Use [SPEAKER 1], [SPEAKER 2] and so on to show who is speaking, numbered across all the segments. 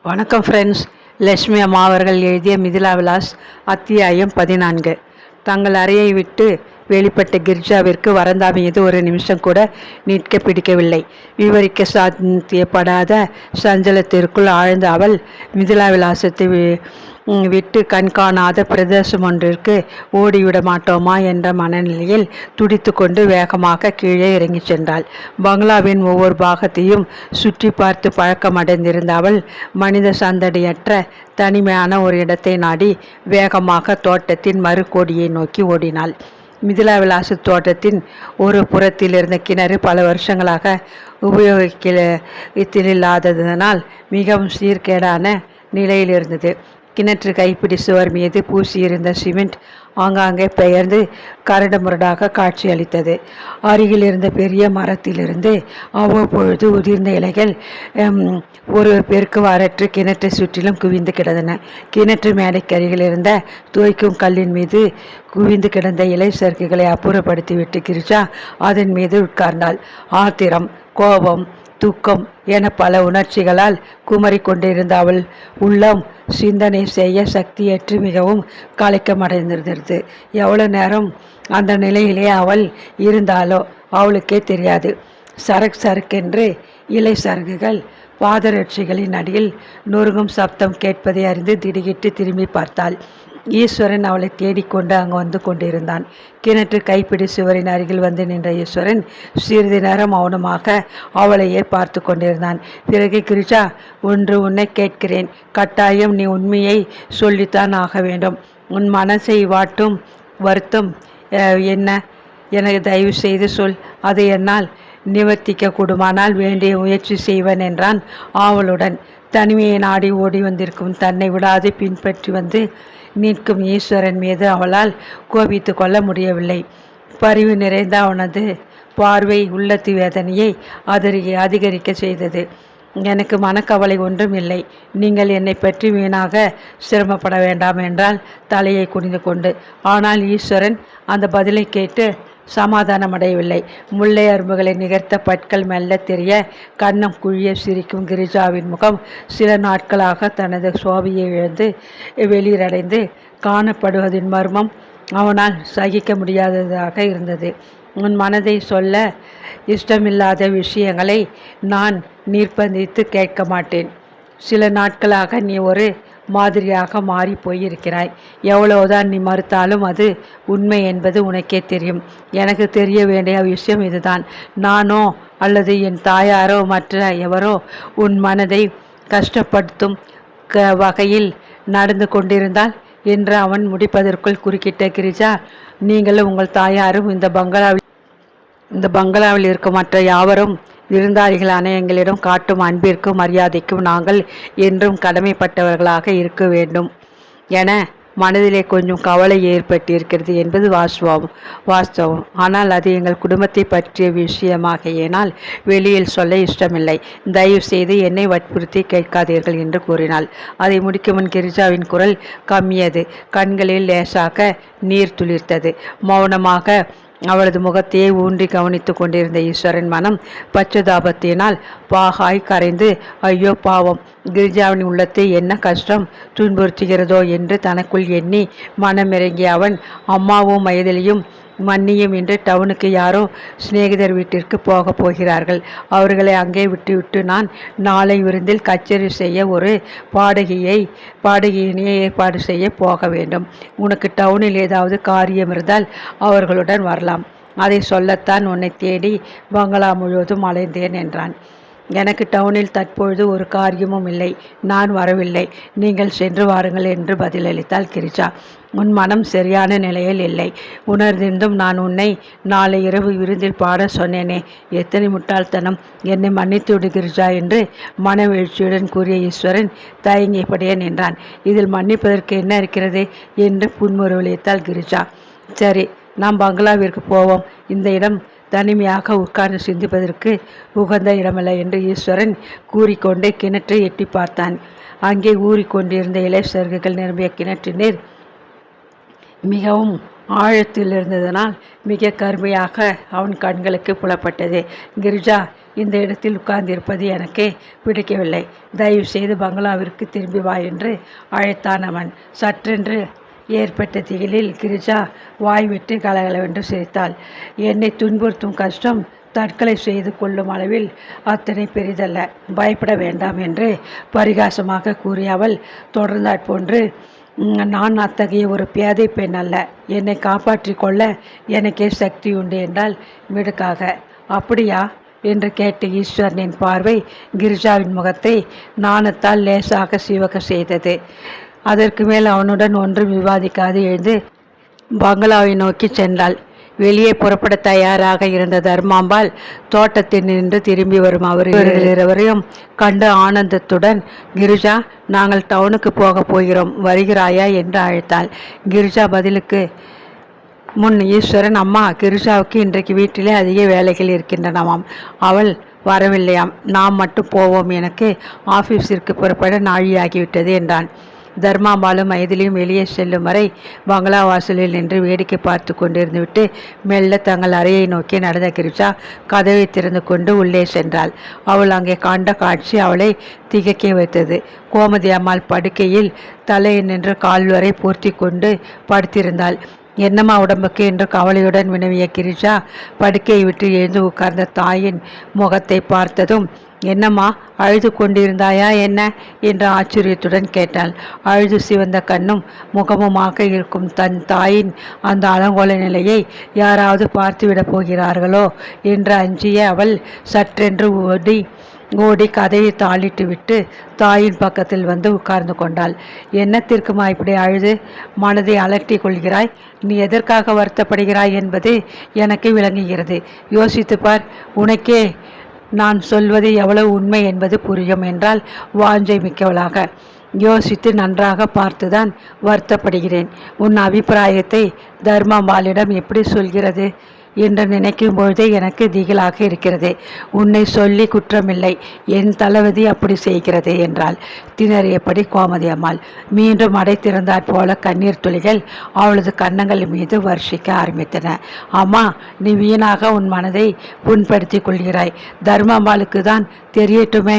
[SPEAKER 1] வணக்கம் ஃப்ரெண்ட்ஸ். லட்சுமி அம்மா அவர்கள் எழுதிய மிதிலா விலாஸ் அத்தியாயம் 14. தங்கள் அறையை விட்டு வெளிப்பட்ட கிரிஜாவிற்கு வரந்தா மீது ஒரு நிமிஷம் கூட நிற்க பிடிக்கவில்லை. விவரிக்க சாத்தியப்படாத சஞ்சலத்திற்குள் ஆழ்ந்த அவள் மிதிலா விலாசத்தை விட்டு கண்காணாத பிரதேசம் ஒன்றிற்கு ஓடிவிட மாட்டோமா என்ற மனநிலையில் துடித்து கொண்டு வேகமாக கீழே இறங்கி சென்றாள். பங்களாவின் ஒவ்வொரு பாகத்தையும் சுற்றி பார்த்து பழக்கமடைந்திருந்த அவள் மனித சந்தடியற்ற தனிமையான ஒரு இடத்தை நாடி வேகமாக தோட்டத்தின் மறுகோடியை நோக்கி ஓடினாள். மிதிலா விலாச தோட்டத்தின் ஒரு புறத்தில் இருந்த கிணறு பல வருஷங்களாக உபயோகிக்கத்தில்லாததனால் மிகவும் சீர்கேடான நிலையில் இருந்தது. கிணற்று கைப்பிடி சுவர் மீது பூசியிருந்த சிமெண்ட் ஆங்காங்கே பெயர்ந்து கரடு முரடாக காட்சியளித்தது. அருகில் இருந்த பெரிய மரத்திலிருந்து அவ்வப்பொழுது உதிர்ந்த இலைகள் ஒரு பெருக்குவாரற்று கிணற்றை சுற்றிலும் குவிந்து கிடந்தன. கிணற்று மேடைக்கு அருகில் இருந்த துவைக்கும் கல்லின் மீது குவிந்து கிடந்த இலை சறுக்குகளை அப்புறப்படுத்திவிட்டு கிரிஜா அதன் மீது உட்கார்ந்தாள். ஆத்திரம், கோபம், துக்கம் என பல உணர்ச்சிகளால் குமரி கொண்டிருந்த அவள் உள்ளம் சிந்தனை செய்ய சக்தியற்று மிகவும் கலக்கமடைந்திருந்தது. எவ்வளவு நேரம் அந்த நிலையிலே அவள் இருந்தாலோ அவளுக்கே தெரியாது. சரக் சரக்கென்று இலை சரகுகள் பாதரட்சிகளின் அடியில் நொறுங்கும் சப்தம் கேட்பதை அறிந்து திடுகிட்டு திரும்பி பார்த்தாள். ஈஸ்வரன் அவளை தேடிக்கொண்டு அங்கு வந்து கொண்டிருந்தான். கிணற்று கைப்பிடி சுவரின் அருகில் வந்து நின்ற ஈஸ்வரன் சிறிது நேரம் மௌனமாக அவளையே பார்த்து கொண்டிருந்தான். பிறகு, கிரிஜா, ஒன்று உன்னை கேட்கிறேன். கட்டாயம் நீ உண்மையை சொல்லித்தான் ஆக வேண்டும். உன் மனசை வாட்டும் வருத்தம் என்ன? எனக்கு தயவு செய்து சொல். அதை என்னால் நிவர்த்திக்க கூடுமானால் வேண்டிய முயற்சி செய்வன் என்றான் ஆவலுடன். தனிமையை நாடி ஓடி வந்திருக்கும் தன்னை விடாது பின்பற்றி வந்து நிற்கும் ஈஸ்வரன் மீது அவளால் கோபித்து கொள்ள முடியவில்லை. பரிவு நிறைந்த அவனது பார்வை உள்ளத்து வேதனையை அதிகரிக்க செய்தது. எனக்கு மனக்கவலை ஒன்றும் இல்லை. நீங்கள் என்னை பற்றி வீணாக சிரமப்பட வேண்டாம் என்றால் தலையை குனிந்து கொண்டு. ஆனால் ஈஸ்வரன் அந்த பதிலை கேட்டு சமாதானமடையவில்லை. முல்லை அரும்புகளை நிகர்த்த பற்கள் மெல்ல தெரிய கன்னம் குழிய சிரிக்கும் கிரிஜாவின் முகம் சில நாட்களாக தனது சோபையை இழந்து வெளியடைந்து காணப்படுவதின் மர்மம் அவனால் சகிக்க முடியாததாக இருந்தது. உன் மனதை சொல்ல இஷ்டமில்லாத விஷயங்களை நான் நிர்பந்தித்து கேட்க மாட்டேன். சில நாட்களாக நீ ஒரு மாதிரியாக மாறி போயிருக்கிறாய். எவ்வளவுதான் நீ மறுத்தாலும் அது உண்மை என்பது உனக்கே தெரியும். எனக்கு தெரிய வேண்டிய விஷயம் இதுதான். நானோ அல்லது என் தாயாரோ மற்ற எவரோ உன் மனதை கஷ்டப்படுத்தும் வகையில் நடந்து கொண்டிருந்தால் என்று அவன் முடிப்பதற்குள் குறுக்கிட்ட கிரிஜா, நீங்களும் உங்கள் தாயாரும் இந்த பங்களாவில் இருக்கும் மற்ற யாவரும் விருந்தாளிகளான எங்களிடம் காட்டும் அன்பிற்கும் மரியாதைக்கும் நாங்கள் என்றும் கடமைப்பட்டவர்களாக இருக்க வேண்டும் என மனதிலே கொஞ்சம் கவலை ஏற்பட்டிருக்கிறது என்பது வாஸ்தவம். ஆனால் அது எங்கள் குடும்பத்தை பற்றிய விஷயமாகையினால் வெளியில் சொல்ல இஷ்டமில்லை. தயவு செய்து என்னை வற்புறுத்தி கேட்காதீர்கள் என்று கூறினாள். அதை முடிக்கும் முன் கிரிஜாவின் குரல் கம்மியது. கண்களில் லேசாக நீர் துளிர்த்தது. மௌனமாக அவளது முகத்தையே ஊன்றி கவனித்து கொண்டிருந்த ஈஸ்வரன் மனம் பச்சதாபத்தினால் பாகாய் கரைந்து, ஐயோ பாவம், கிரிஜாவின் உள்ளத்தை என்ன கஷ்டம் துன்புறுத்துகிறதோ என்று தனக்குள் எண்ணி மனமிறங்கிய அவன் அம்மாவும் மைதிலியும் மன்னியும் இன்று டவுனுக்கு யாரோ சிநேகிதர் வீட்டிற்கு போக போகிறார்கள். அவர்களை அங்கே விட்டுவிட்டு நான் நாளை விருந்தில் கச்சேரி செய்ய ஒரு பாடகியினை ஏற்பாடு செய்ய போக வேண்டும். உனக்கு டவுனில் ஏதாவது காரியம் இருந்தால் அவர்களுடன் வரலாம். அதை சொல்லத்தான் உன்னை தேடி பங்களா முழுவதும் அலைந்தேன் என்றான். எனக்கு டவுனில் தற்பொழுது ஒரு காரியமும் இல்லை. நான் வரவில்லை. நீங்கள் சென்று வாருங்கள் என்று பதிலளித்தாள் கிரிஜா. உன் மனம் சரியான நிலையில் இல்லை. உணர்ந்திருந்தும் நான் உன்னை நாளை இரவு விருந்தில் பாட சொன்னேனே, எத்தனை முட்டாள்தனம்! என்னை மன்னித்து விடு கிரிஜா என்று மனவெழுச்சியுடன் கூறிய ஈஸ்வரன் தயங்கியபடியே நின்றான். இதில் மன்னிப்பதற்கு என்ன இருக்கிறது என்று புன்முறுவலித்தாள் கிரிஜா. சரி, நாம் பங்களாவிற்கு போவோம். இந்த இடம் தனிமையாக உட்கார்ந்து சிந்திப்பதற்கு உகந்த இடமல்ல என்று ஈஸ்வரன் கூறிக்கொண்டே கிணற்றை எட்டி பார்த்தான். அங்கே ஊறிக்கொண்டிருந்த இலை சருகுகள் நிரம்பிய கிணற்று நீர் மிகவும் ஆழத்தில் இருந்ததனால் மிக கருமையாக அவன் கண்களுக்கு புலப்பட்டது. கிரிஜா, இந்த இடத்தில் உட்கார்ந்திருப்பது எனக்கு பிடிக்கவில்லை. தயவு செய்து பங்களாவிற்கு திரும்பி வா என்று அழைத்தான் அவன். சற்றென்று ஏற்பட்ட திகிலில் கிரிஜா வாய்விட்டு கலகலவென்று சிரித்தாள். என்னை துன்புறுத்தும் கஷ்டம் தற்கொலை செய்து கொள்ளும் அளவில் அத்தனை பெரிதல்ல, பயப்பட வேண்டாம் என்று பரிகாசமாக கூறிய அவள் தொடர்ந்தாற்போன்று, நான் அத்தகைய ஒரு பேதை பெண் அல்ல. என்னை காப்பாற்றி கொள்ள எனக்கே சக்தி உண்டு என்றால் மிடுக்காக. அப்படியா என்று கேட்டு ஈஸ்வரனின் பார்வை கிரிஜாவின் முகத்தை நாணத்தால் லேசாக சிவக்க செய்தது. அதற்கு மேல் அவனுடன் ஒன்றும் விவாதிக்காது எழுந்து பங்களாவை நோக்கி சென்றாள். வெளியே புறப்பட தயாராக இருந்த தர்மாம்பாள் தோட்டத்தில் நின்று திரும்பி வரும் இருவரையும் கண்டு ஆனந்தத்துடன், கிரிஜா, நாங்கள் டவுனுக்கு போக போகிறோம், வருகிறாயா என்று அழைத்தாள். கிரிஜா பதிலுக்கு முன் ஈஸ்வரன், அம்மா, கிரிஜாவுக்கு இன்றைக்கு வீட்டிலே அதிக வேலைகள் இருக்கின்றனவாம், அவள் வரவில்லையாம், நாம் மட்டும் போவோம், எனக்கு ஆஃபீஸிற்கு புறப்பட நாழியாகிவிட்டது என்றான். தர்மாம்பாலும் மைதிலியும் வெளியே செல்லும் வரை பங்களா வாசலில் நின்று வேடிக்கை பார்த்து கொண்டிருந்துவிட்டு மெல்ல தங்கள் அறையை நோக்கி நடந்த கிரிஜா கதவை திறந்து கொண்டு உள்ளே சென்றாள். அவள் அங்கே கண்ட காட்சி அவளை திகைக்க வைத்தது. கோமதி அம்மாள் படுக்கையில் தலையை நின்று கால் வரை போர்த்தி கொண்டு படுத்திருந்தாள். என்னம்மா உடம்புக்கு என்று கவலையுடன் வினவிய கிரிஜா படுக்கையை விட்டு எழுந்து உட்கார்ந்த தாயின் முகத்தை பார்த்ததும், என்னம்மா, அழுது கொண்டிருந்தாயா என்ன என்ற ஆச்சரியத்துடன் கேட்டாள். அழுது சிவந்த கண்ணும் முகமுமாக இருக்கும் தன் தாயின் அந்த அலங்கோல நிலையை யாராவது பார்த்துவிடப் போகிறார்களோ என்று அஞ்சிய அவள் சற்றென்று ஓடி கதையை தாளிட்டு விட்டு தாயின் பக்கத்தில் வந்து உட்கார்ந்து கொண்டாள். என்னத்திற்குமா இப்படி அழுது மனதை அலட்டி கொள்கிறாய்? நீ எதற்காக வருத்தப்படுகிறாய் என்பது எனக்கு விளங்குகிறது. யோசித்து பார், உனக்கே நான் சொல்வது எவ்வளவு உண்மை என்பது புரியும் என்றால் வாஞ்சை மிக்கவளாக. யோசித்து நன்றாக பார்த்துதான் வருத்தப்படுகிறேன். உன் அபிப்பிராயத்தை தர்மாம்பாளிடம் எப்படி சொல்கிறது என்று நினைக்கும் பொழுதே எனக்கு திகிலாக இருக்கிறது. உன்னை சொல்லி குற்றமில்லை, என் தளபதி அப்படி செய்கிறது என்றாள் திணறியபடி கோமதி அம்மாள். மீண்டும் அடைத்திருந்தாற் போல கண்ணீர் துளிகள் அவளது கன்னங்கள் மீது வருஷிக்க ஆரம்பித்தன. அம்மா, நீ வீணாக உன் மனதை புண்படுத்தி கொள்கிறாய். தர்மாம்பாளுக்கு தான் தெரியட்டுமே,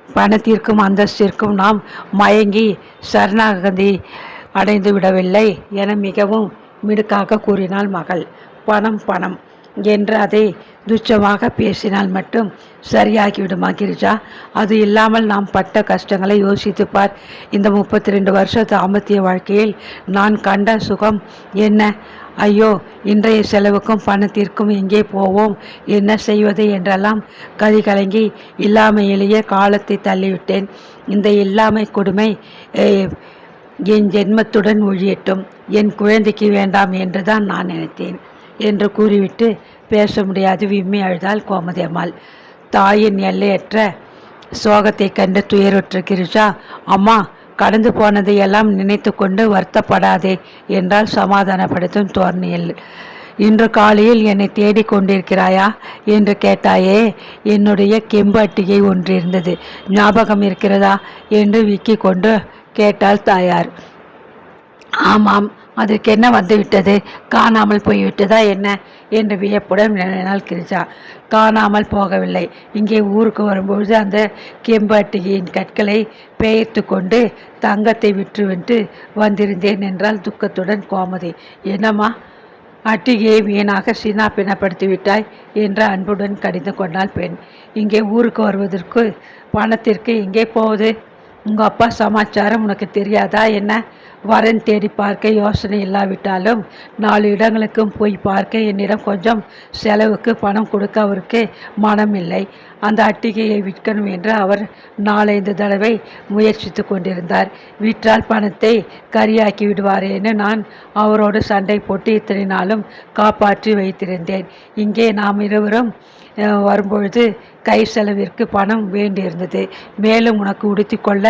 [SPEAKER 1] பணத்திற்கும் அந்தஸ்திற்கும் நாம் மயங்கி சரணாகதி அடைந்து விடவில்லை என மிகவும் மிடுக்காக கூறினாள் மகள். பணம் பணம் என்று அதை துச்சமாக பேசினால் மட்டும் சரியாகிவிடுமா கிரிஜா? அது இல்லாமல் நாம் பட்ட கஷ்டங்களை யோசித்து பார். இந்த 32 வருஷ தாம்பத்திய வாழ்க்கையில் நான் கண்ட சுகம் என்ன? ஐயோ, இன்றைய செலவுக்கும் பணத்திற்கும் எங்கே போவோம், என்ன செய்வது என்றெல்லாம் கதி கலங்கி இல்லாமையிலேயே காலத்தை தள்ளிவிட்டேன். இந்த இல்லாமை கொடுமை என் ஜென்மத்துடன் ஒழியட்டும், என் குழந்தைக்கு வேண்டாம் என்றுதான் நான் நினைத்தேன் என்று கூறிவிட்டு பேச முடியாது விம்மி அழுதாள் கோமதி அம்மாள். தாயின் எல்லையற்ற சோகத்தை கண்டு துயருற்ற கிரிஜா, அம்மா, கடந்து போனதையெல்லாம் நினைத்து கொண்டு வருத்தப்படாதே என்றால் சமாதானப்படுத்தும் தோரணையில். இன்று காலையில் என்னை தேடிக் கொண்டிருக்கிறாயா என்று கேட்டாயே, என்னுடைய கெம்பு அட்டிகை ஒன்று இருந்தது, ஞாபகம் இருக்கிறதா என்று விக்கி கொண்டு கேட்டாள் தாயார். ஆமாம், அதற்கு என்ன வந்துவிட்டது? காணாமல் போய்விட்டதா என்ன என்று வியப்புடன் நினைனாள் கிரிஜா. காணாமல் போகவில்லை. இங்கே ஊருக்கு வரும்பொழுது அந்த கெம்பு அட்டிகையின் கற்களை பெயர்த்து கொண்டு தங்கத்தை விற்றுவிட்டு வந்திருந்தேன் என்றால் துக்கத்துடன் கோமதி. என்னம்மா, அட்டிகையை வீணாக சீனா பின்னப்படுத்தி விட்டாய் என்று அன்புடன் கடிந்து கொண்டாள் பெண். இங்கே ஊருக்கு வருவதற்கு பணத்திற்கு எங்கே போகுது? உங்கள் அப்பா சமாச்சாரம் உனக்கு தெரியாதா என்ன? வரன் தேடி பார்க்க யோசனை இல்லாவிட்டாலும் 4 இடங்களுக்கும் போய் பார்க்க என்னிடம் கொஞ்சம் செலவுக்கு பணம் கொடுக்க அவருக்கு மனம் இல்லை. அந்த அட்டிகையை விற்கணும் என்று அவர் 4-5 தடவை முயற்சித்து கொண்டிருந்தார். விற்றால் பணத்தை கரியாக்கி விடுவாரேன்னு நான் அவரோடு சண்டை போட்டு இத்தனை நாளும் காப்பாற்றி வைத்திருந்தேன். இங்கே நாம் இருவரும் வரும்பொழுது கை செலவிற்கு பணம் வேண்டியிருந்தது. மேலும் உனக்கு உடுத்தி கொள்ள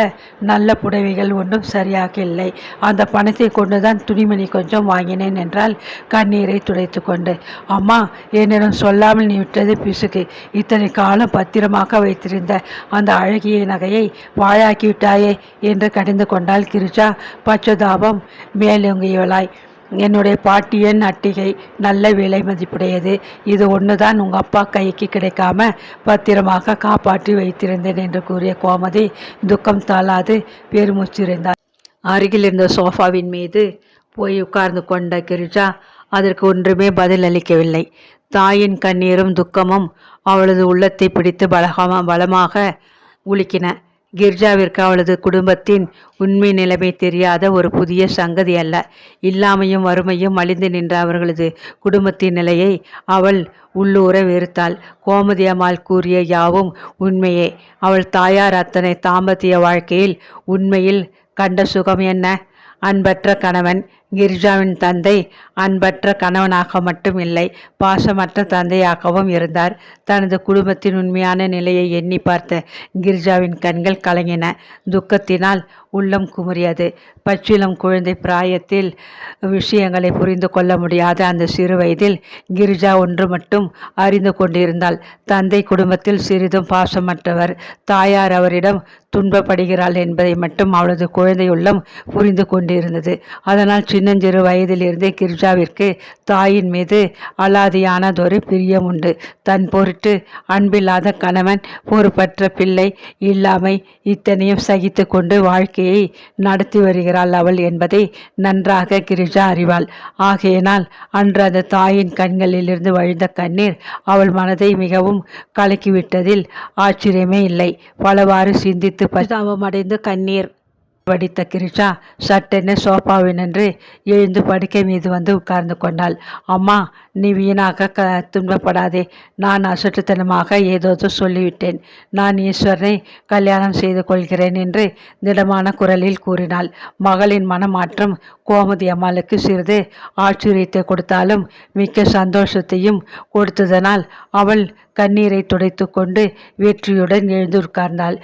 [SPEAKER 1] நல்ல புடவைகள் ஒன்றும் சரியாக இல்லை. அந்த பணத்தை கொண்டுதான் துணிமணி கொஞ்சம் வாங்கினேன் என்றால் கண்ணீரை துடைத்து கொண்டு. அம்மா, என்னிடம் சொல்லாமல் நீ விட்டது பிசுக்கு. இத்தனை காலம் பத்திரமாக வைத்திருந்த அந்த அழகிய நகையை பாழாக்கி விட்டாயே என்று கடிந்து கொண்டாள் கிரிஜா பச்சதாபம் மேலோங்கியவளாய். என்னுடைய பாட்டியன் அட்டிகை நல்ல விலை மதிப்புடையது. இது ஒன்றுதான் உங்கள் அப்பா கைக்கு கிடைக்காம பத்திரமாக காப்பாற்றி வைத்திருந்தேன் என்று கூறிய கோமதி துக்கம் தாளாது பெருமூச்சிருந்தாள். அருகில் இருந்த சோஃபாவின் மீது போய் உட்கார்ந்து கொண்ட கிரிஜா அதற்கு ஒன்றுமே பதில் அளிக்கவில்லை. தாயின் கண்ணீரும் துக்கமும் அவளது உள்ளத்தை பிடித்து பலமாக உலுக்கின. கிரிஜாவிற்கு அவளது குடும்பத்தின் உண்மை நிலைமை தெரியாத ஒரு புதிய சங்கதி அல்ல. இல்லாமையும் வறுமையும் அழிந்து நின்ற அவர்களது குடும்பத்தின் நிலையை அவள் உள்ளூர வெறுத்தாள். கோமதி அம்மாள் கூறிய யாவும் உண்மையே. அவள் தாயார் அத்தனை தாம்பத்திய வாழ்க்கையில் உண்மையில் கண்ட சுகம் என்ன? அன்பற்ற கணவன். கிரிஜாவின் தந்தை அன்பற்ற கணவனாக மட்டும் இல்லை, பாசமற்ற தந்தையாகவும் இருந்தார். தனது குடும்பத்தின் உண்மையான நிலையை எண்ணி பார்த்த கிரிஜாவின் கண்கள் கலங்கின. துக்கத்தினால் உள்ளம் குமுறியது. பச்சிளம் குழந்தை பிராயத்தில் விஷயங்களை புரிந்து கொள்ள முடியாத அந்த சிறு வயதில் கிரிஜா ஒன்று மட்டும் அறிந்து கொண்டிருந்தாள். தந்தை குடும்பத்தில் சிறிதும் பாசமற்றவர். தாயார் அவரிடம் துன்பப்படுகிறாள் என்பதை மட்டும் அவளது குழந்தை உள்ளம் புரிந்து கொண்டிருந்தது. அதனால் சின்னஞ்சிறு வயதிலிருந்தே கிரிஜாவிற்கு தாயின் மீது அலாதியானதொரு பிரியம் உண்டு. தன் பொருட்டு அன்பில்லாத கணவன், பொறுப்பற்ற பிள்ளை, இல்லாமை, இத்தனையும் சகித்து கொண்டு வாழ்க்கையை நடத்தி வருகிறாள் அவள் என்பதை நன்றாக கிரிஜா அறிவாள். ஆகையினால் அன்று அந்த தாயின் கண்களிலிருந்து வழிந்த கண்ணீர் அவள் மனதை மிகவும் கலக்கிவிட்டதில் ஆச்சரியமே இல்லை. பலவாறு சிந்தித்து பரிதாபமடைந்து கண்ணீர் வடித்த கிரிஜா சட்டென சோபாவினின்று எழுந்து படுக்கை மீது வந்து உட்கார்ந்து கொண்டாள். அம்மா, நீ வீணாக துன்பப்படாதே. நான் அசட்டுத்தனமாக ஏதோ சொல்லிவிட்டேன். நான் ஈஸ்வரனை கல்யாணம் செய்து கொள்கிறேன் என்று திடமான குரலில் கூறினாள். மகளின் மனமாற்றம் கோமதி அம்மாளுக்கு சிறிது ஆச்சரியத்தை கொடுத்தாலும் மிக்க சந்தோஷத்தையும் கொடுத்ததனால் அவள் கண்ணீரை துடைத்து கொண்டு வெற்றியுடன் எழுந்து உட்கார்ந்தாள்.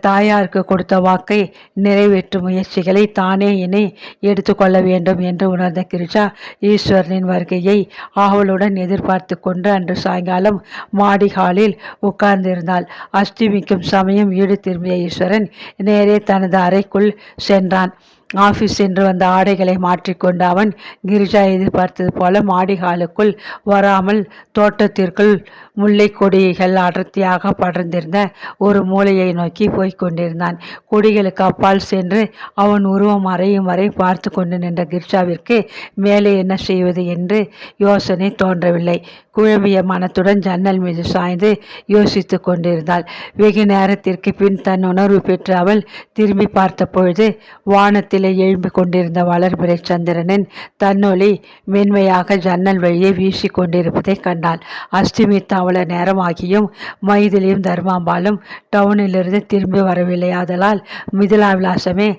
[SPEAKER 1] தாயாருக்கு கொடுத்த வாக்கை நிறைவேற்றும் முயற்சிகளை தானே இனி எடுத்துக்கொள்ள வேண்டும் என்று உணர்ந்த கிரிஜா ஈஸ்வரனின் வருகையை ஆவலுடன் எதிர்பார்த்து கொண்டு அன்று சாயங்காலம் மாடி ஹாலில் உட்கார்ந்திருந்தாள். அஸ்திமிக்கும் சமயம் வீடு திரும்பிய ஈஸ்வரன் நேரே தனது அறைக்குள் சென்றான். ஆஃபீஸ் சென்று வந்த ஆடைகளை மாற்றிக்கொண்டு அவன் கிரிஜா எதிர்பார்த்தது போல மாடி ஹாலுக்குள் வராமல் தோட்டத்திற்குள் முல்லை கொடிகள் அடர்த்தியாக படர்ந்திருந்த ஒரு மூலையை நோக்கி போய்க் கொண்டிருந்தான். கொடிகளுக்கு அப்பால் சென்று அவன் உருவம் அறையும் வரை பார்த்து கொண்டு நின்ற கிரிஜாவிற்கு மேலே என்ன செய்வது என்று யோசனை தோன்றவில்லை. குழம்பிய மனத்துடன் ஜன்னல் மீது சாய்ந்து யோசித்து கொண்டிருந்தாள். வெகு நேரத்திற்கு பின் தன் உணர்வு பெற்று அவள் திரும்பி பார்த்த பொழுது வானத்திலே எழும்பி கொண்டிருந்த வளர்பிறை சந்திரனின் தன்னொளி மென்மையாக ஜன்னல் வழியே வீசி கொண்டிருப்பதை கண்டாள். அஸ்திமித்த அவ்வளவு நேரமாகியும் மைதிலியும் தர்மாம்பாலும் டவுனிலிருந்து திரும்பி வரவில்லை. ஆதலால் மிதிலா விலாசமே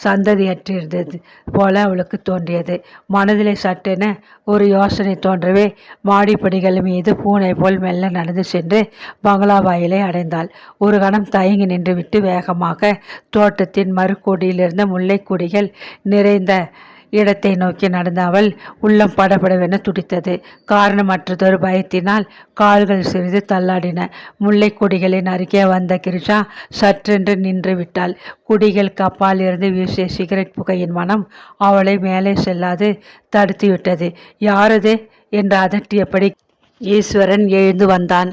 [SPEAKER 1] சந்ததியற்றிருந்தது போல அவளுக்கு தோன்றியது. மனதிலே சட்டென ஒரு யோசனை தோன்றவே மாடிப்படிகள் மீது பூனை போல் மெல்ல நடந்து சென்று பங்களா வாயிலை அடைந்தாள். ஒரு கணம் தயங்கி நின்றுவிட்டு வேகமாக தோட்டத்தின் மறுக்கோடியிலிருந்த முல்லைக்கொடிகள் நிறைந்த இடத்தை நோக்கி நடந்த அவள் உள்ளம் படபடவென துடித்தது. காரணமற்றதொரு பயத்தினால் கால்கள் சிறிது தள்ளாடின. முல்லை கொடிகளின் அருகே வந்த கிரிஜா சற்றென்று நின்று விட்டாள். குடிகளுக்கு அப்பால் இருந்து வீசிய சிகரெட் புகையின் மனம் அவளை மேலே செல்லாது தடுத்துவிட்டது. யாரது என்று அதட்டியபடி ஈஸ்வரன் எழுந்து வந்தான்.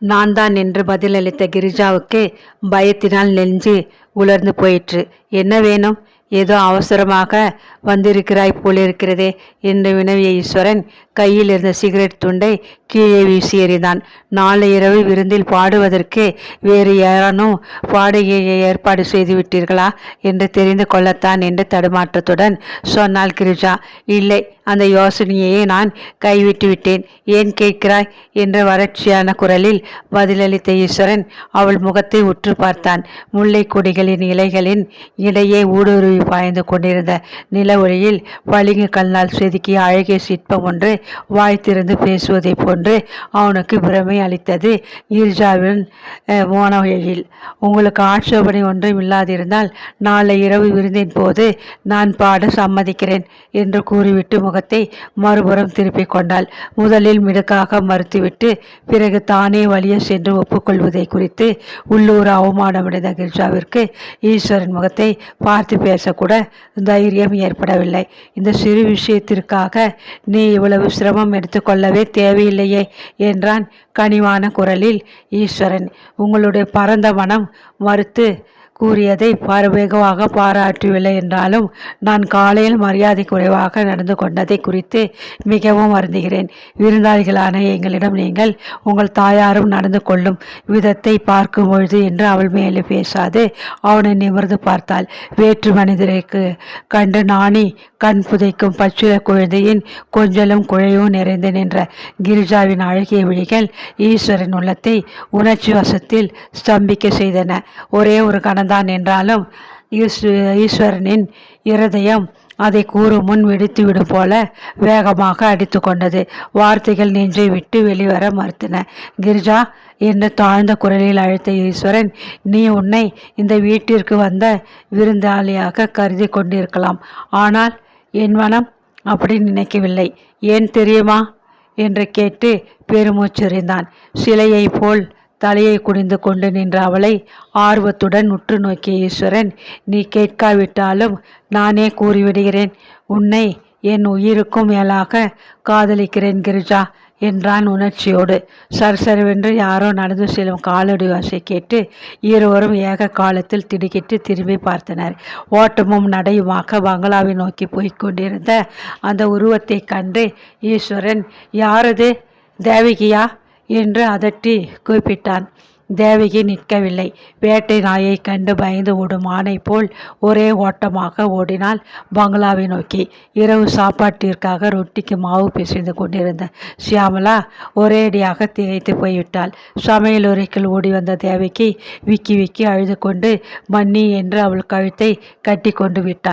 [SPEAKER 1] நான் தான் என்று பதிலளித்த கிரிஜாவுக்கு பயத்தினால் நெஞ்சு உலர்ந்து போயிற்று. என்ன வேணும்? ஏதோ அவசரமாக வந்திருக்கிறாய் போலிருக்கிறதே என்று வினவிய ஈஸ்வரன் கையில் இருந்த சிகரெட் துண்டை கீழே வீசி எறிந்தான். நாளை இரவு விருந்தில் பாடுவதற்கு வேறு யாரானும் பாடகையை ஏற்பாடு செய்து விட்டீர்களா என்று தெரிந்து கொள்ளத்தான் என்று தடுமாற்றத்துடன் சொன்னாள் கிரிஜா. இல்லை, அந்த யோசனையை நான் கைவிட்டு விட்டேன். ஏன் கேட்கிறாய் என்ற வறட்சியான குரலில் பதிலளித்த ஈஸ்வரன் அவள் முகத்தை உற்று பார்த்தான். முல்லை கொடிகளின் இலைகளின் இடையே ஊடுருவி பாய்ந்து கொண்டிருந்த நில ஒளியில் பளிங்கு கல்லால் செதுக்கிய அழகிய சிற்பம் ஒன்று வாய் திறந்து பேசுவதை போன்று அவனுக்கு பிரமை அளித்தது. கிரிஜாவின் மோனவழியில் உங்களுக்கு ஆட்சேபனை ஒன்றும் இல்லாதிருந்தால் நாளை இரவு விருந்தின் போது நான் பாட சம்மதிக்கிறேன் என்று கூறிவிட்டு முகத்தை மறுபுறம் திருப்பிக் கொண்டாள். முதலில் மிடுக்காக மறுத்துவிட்டு பிறகு தானே வழிய சென்று ஒப்புக்கொள்வதை குறித்து உள்ளூர் அவமானமடைந்த கிரிஜாவிற்கு ஈஸ்வரன் முகத்தை பார்த்து பேசக்கூட தைரியம் ஏற்படும் கவலைப்படவில்லை. இந்த சிறு விஷயத்திற்காக நீ இவ்வளவு சிரமம் எடுத்துக்கொள்ளவே தேவையில்லையே என்றான் கனிவான குரலில் ஈஸ்வரன். உங்களுடைய பரந்த மனம் மறுத்து கூறியதை வெகுவாக பாராட்டவில்லை என்றாலும் நான் காலையில் மரியாதை குறைவாக நடந்து கொண்டதை குறித்து மிகவும் வருந்துகிறேன். விருந்தாளிகளான எங்களிடம் நீங்கள் உங்கள் தாயாரும் நடந்து கொள்ளும் விதத்தை பார்க்கும் பொழுது என்று அவள் மேலே பேசாது அவனை நிமிர்ந்து பார்த்தாள். வேற்று மனிதருக்கு கண்டு நாணி கண் புதைக்கும் பச்சுள குழந்தையின் கொஞ்சலும் குழையும் நிறைந்து நின்ற கிரிஜாவின் அழகிய விழிகள் ஈஸ்வரின் உள்ளத்தை உணர்ச்சி வசத்தில் ஸ்தம்பிக்க செய்தன. ஒரே ஒரு கணந்தான் என்றாலும் ஈஸ்வரனின் இருதயம் அதை கூறும் முன் வெடித்துவிடும் போல வேகமாக அடித்து கொண்டது. வார்த்தைகள் நெஞ்சை விட்டு வெளிவர மறுத்தன. கிரிஜா என்று தாழ்ந்த குரலில் அழைத்த ஈஸ்வரன், நீ உன்னை இந்த வீட்டிற்கு வந்த விருந்தாளியாக கருதி கொண்டிருக்கலாம். ஆனால் என் மனம் அப்படி நினைக்கவில்லை. ஏன் தெரியுமா என்று கேட்டு பெருமூச்செறிந்தான். சிலையை போல் தலையை குனிந்து கொண்டு நின்ற அவளை ஆர்வத்துடன் உற்று நோக்கிய ஈஸ்வரன், நீ கேட்காவிட்டாலும் நானே கூறிவிடுகிறேன். உன்னை என் உயிருக்கும் மேலாக காதலிக்கிறேன் கிரிஜா என்றான் உணர்ச்சியோடு. சரசரவென்று யாரோ நடந்து செல்லும் காலடி வாசை கேட்டு இருவரும் ஏக காலத்தில் திடுக்கிட்டு திரும்பி பார்த்தனர். ஓட்டமும் நடையுமாக பங்களாவை நோக்கி போய்க் கொண்டிருந்த அந்த உருவத்தை கண்டு ஈஸ்வரன், யாரது, தேவகியா என்று அதட்டி கூப்பிட்டான். தேவகி நிற்கவில்லை. வேட்டை நாயை கண்டு பயந்து ஓடும் ஆணை போல் ஒரே ஓட்டமாக ஓடினாள் பங்களாவை நோக்கி. இரவு சாப்பாட்டிற்காக ரொட்டிக்கு மாவு பிசைந்து கொண்டிருந்த சியாமலா ஒரேடியாக திகைத்து போய்விட்டாள். சமையலுறைக்குள் ஓடி வந்த தேவகி விக்கி விக்கி அழுது கொண்டு மன்னி என்று அவள் கழுத்தை கட்டி கொண்டு விட்டாள்.